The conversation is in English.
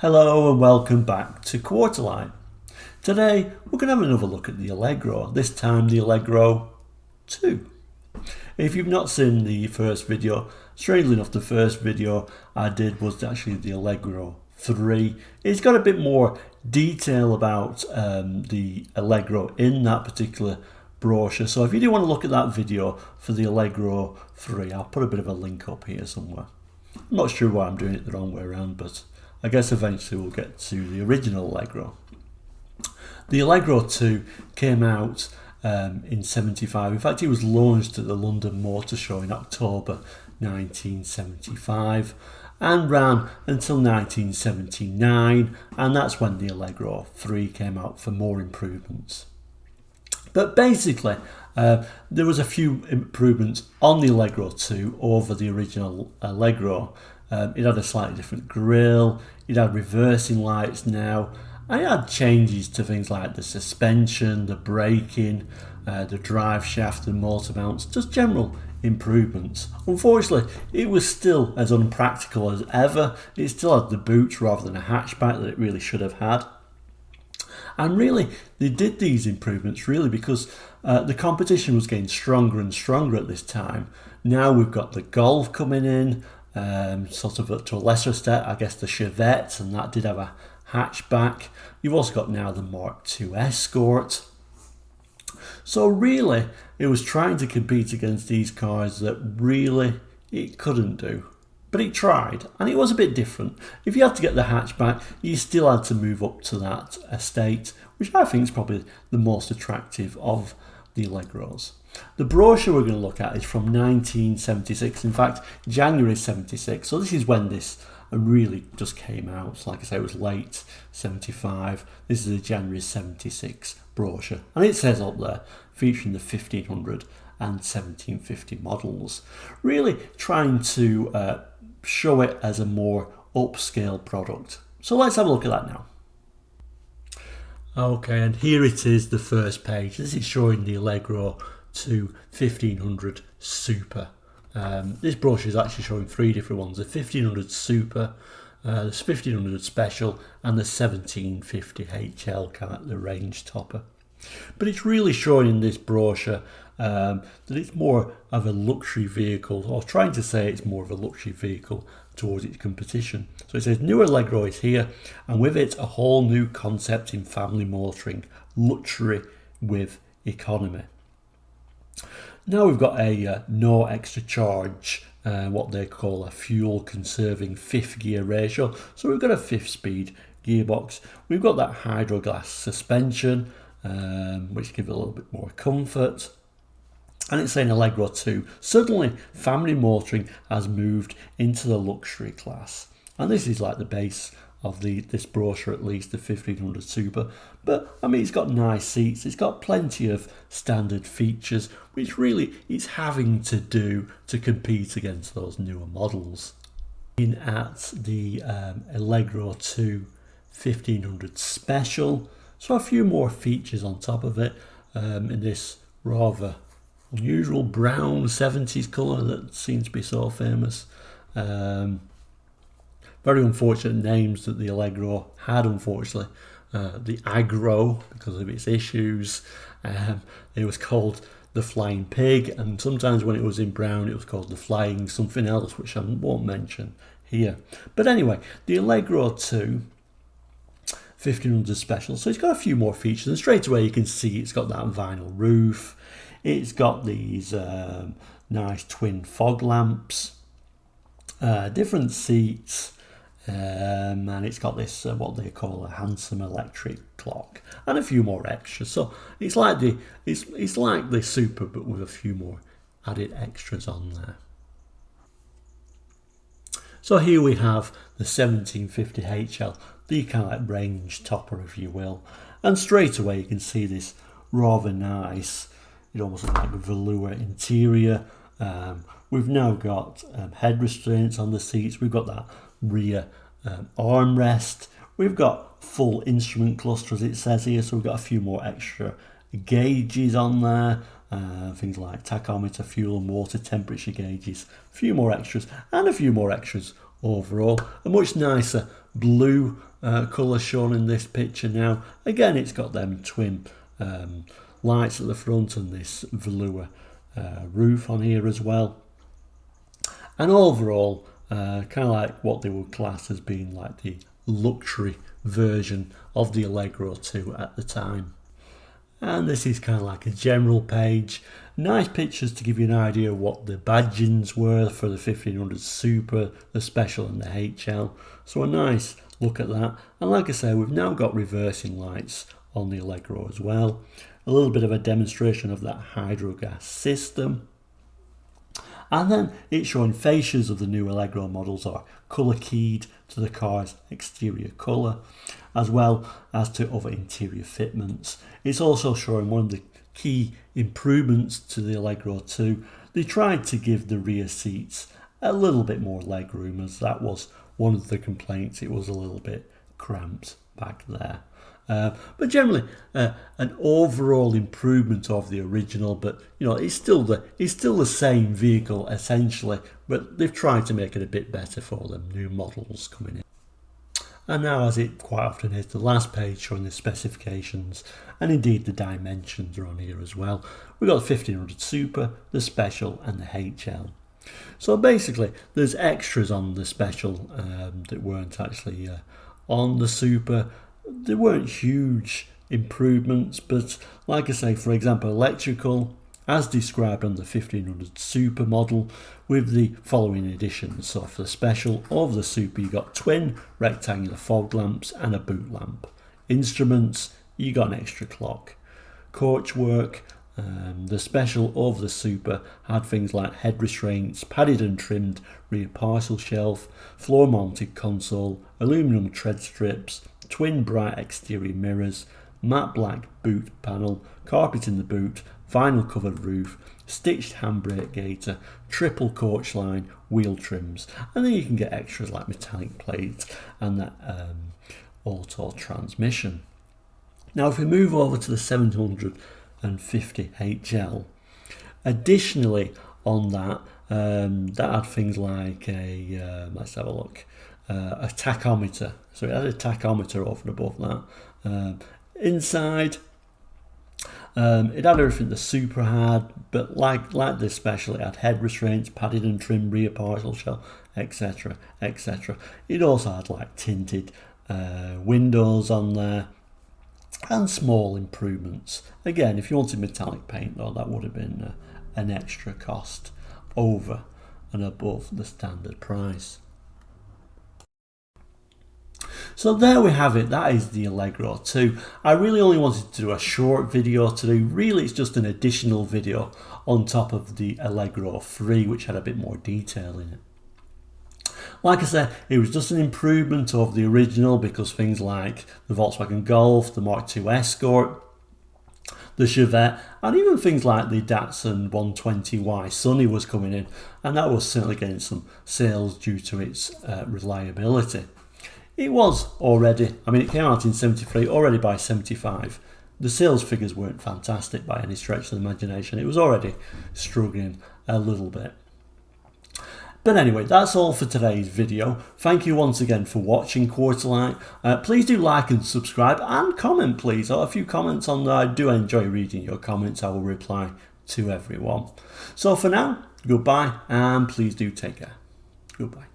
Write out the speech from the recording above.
Hello and welcome back to Quarterline. Today we're going to have another look at the Allegro, this time the Allegro 2. If you've not seen the first video, strangely enough the first video I did was actually the Allegro 3. It's got a bit more detail about the Allegro in that particular brochure, so if you do want to look at that video for the Allegro 3, I'll put a bit of a link up here somewhere. I'm not sure why I'm doing it the wrong way around, but I guess eventually we'll get to the original Allegro. The Allegro 2 came out in '75. In fact, it was launched at the London Motor Show in October 1975 and ran until 1979, and that's when the Allegro 3 came out for more improvements. But basically, there was a few improvements on the Allegro 2 over the original Allegro. It had a slightly different grille, it had reversing lights now, and it had changes to things like the suspension, the braking, the drive shaft, the motor mounts, just general improvements. Unfortunately, it was still as unpractical as ever. It still had the boot rather than a hatchback that it really should have had. And really, they did these improvements really because the competition was getting stronger and stronger at this time. Now we've got the Golf coming in, sort of to a lesser extent, I guess the Chevette, and that did have a hatchback. You've also got now the Mark II Escort. So really, it was trying to compete against these cars that really it couldn't do. But it tried, and it was a bit different. If you had to get the hatchback, you still had to move up to that estate, which I think is probably the most attractive of the Allegros. The brochure we're going to look at is from 1976, in fact January 76, so this is when this really just came out. So like I say, it was late 75. This is a January 76 brochure, and it says up there featuring the 1500 and 1750 models, really trying to show it as a more upscale product. So let's have a look at that now. Okay, and here it is, the first page. This is showing the Allegro 2 1500 Super. This brochure is actually showing three different ones: the 1500 Super, the 1500 Special, and the 1750 HL, kind of the range topper. But it's really showing in this brochure that it's more of a luxury vehicle, or trying to say it's more of a luxury vehicle towards its competition. So it says new Allegro is here, and with it a whole new concept in family motoring, luxury with economy. Now we've got a no extra charge, what they call a fuel conserving fifth gear ratio. So we've got a 5th speed gearbox. We've got that hydroglass suspension, which gives it a little bit more comfort. And it's saying Allegro 2. Suddenly, family motoring has moved into the luxury class. And this is like the base of this brochure, at least, the 1500 Super. But, I mean, it's got nice seats. It's got plenty of standard features, which really it's having to do to compete against those newer models. Looking at the Allegro 2 1500 Special. So a few more features on top of it in this rather unusual brown 70s colour that seems to be so famous. Very unfortunate names that the Allegro had, unfortunately. The Agro, because of its issues. It was called the Flying Pig, and sometimes when it was in brown it was called the Flying something else, which I won't mention here. But anyway, the Allegro 2 1500 Special, so it's got a few more features, and straight away you can see it's got that vinyl roof. It's got these nice twin fog lamps, different seats, and it's got this what they call a handsome electric clock, and a few more extras. So it's like the Super, but with a few more added extras on there. So here we have the 1750 HL, the kind of like range topper, if you will, and straight away you can see this rather nice, it almost looks like a velour interior. We've now got head restraints on the seats. We've got that rear armrest. We've got full instrument cluster, as it says here, so we've got a few more extra gauges on there, things like tachometer, fuel and water temperature gauges, a few more extras and a few more extras overall. A much nicer blue colour shown in this picture now. Again, it's got them twin lights at the front and this velour roof on here as well. And overall, kind of like what they would class as being like the luxury version of the Allegro 2 at the time. And this is kind of like a general page. Nice pictures to give you an idea of what the badgings were for the 1500 Super, the Special and the HL. So a nice look at that. And like I say, we've now got reversing lights on the Allegro as well. A little bit of a demonstration of that hydrogas system. And then it's showing fascias of the new Allegro models are colour keyed to the car's exterior colour, as well as to other interior fitments. It's also showing one of the key improvements to the Allegro 2. They tried to give the rear seats a little bit more leg room, as that was one of the complaints. It was a little bit cramped back there. But generally, an overall improvement of the original. But you know, it's still the same vehicle essentially. But they've tried to make it a bit better for the new models coming in. And now, as it quite often is, the last page showing the specifications and indeed the dimensions are on here as well. We've got the 1500 Super, the Special, and the HL. So basically, there's extras on the Special that weren't actually on the Super. There weren't huge improvements, but like I say, for example, electrical, as described on the 1500 Super model, with the following additions. So for the Special of the Super, you got twin rectangular fog lamps and a boot lamp. Instruments, you got an extra clock. Coach work, the Special of the Super had things like head restraints, padded and trimmed rear parcel shelf, floor mounted console, aluminum tread strips, twin bright exterior mirrors, matte black boot panel, carpet in the boot, vinyl covered roof, stitched handbrake gaiter, triple coach line, wheel trims, and then you can get extras like metallic plates and that auto transmission. Now if we move over to the 750 HL, additionally on that, that had things like a, let's have a look, a tachometer. So it had a tachometer over and above that. Inside, it had everything the Super had, but like this Special, it had head restraints, padded and trimmed rear parcel shelf, etc, etc. It also had like tinted windows on there and small improvements. Again, if you wanted metallic paint though, that would have been an extra cost over and above the standard price. So there we have it, that is the Allegro 2. I really only wanted to do a short video today. Really it's just an additional video on top of the Allegro 3, which had a bit more detail in it. Like I said, it was just an improvement of the original, because things like the Volkswagen Golf, the Mark II Escort, the Chevette, and even things like the Datsun 120Y Sunny was coming in, and that was certainly getting some sales due to its reliability. It was already, I mean, it came out in 73, already by 75. The sales figures weren't fantastic by any stretch of the imagination. It was already struggling a little bit. But anyway, that's all for today's video. Thank you once again for watching Quarterlight. Please do like and subscribe and comment, please. A few comments on there. I do enjoy reading your comments. I will reply to everyone. So for now, goodbye, and please do take care. Goodbye.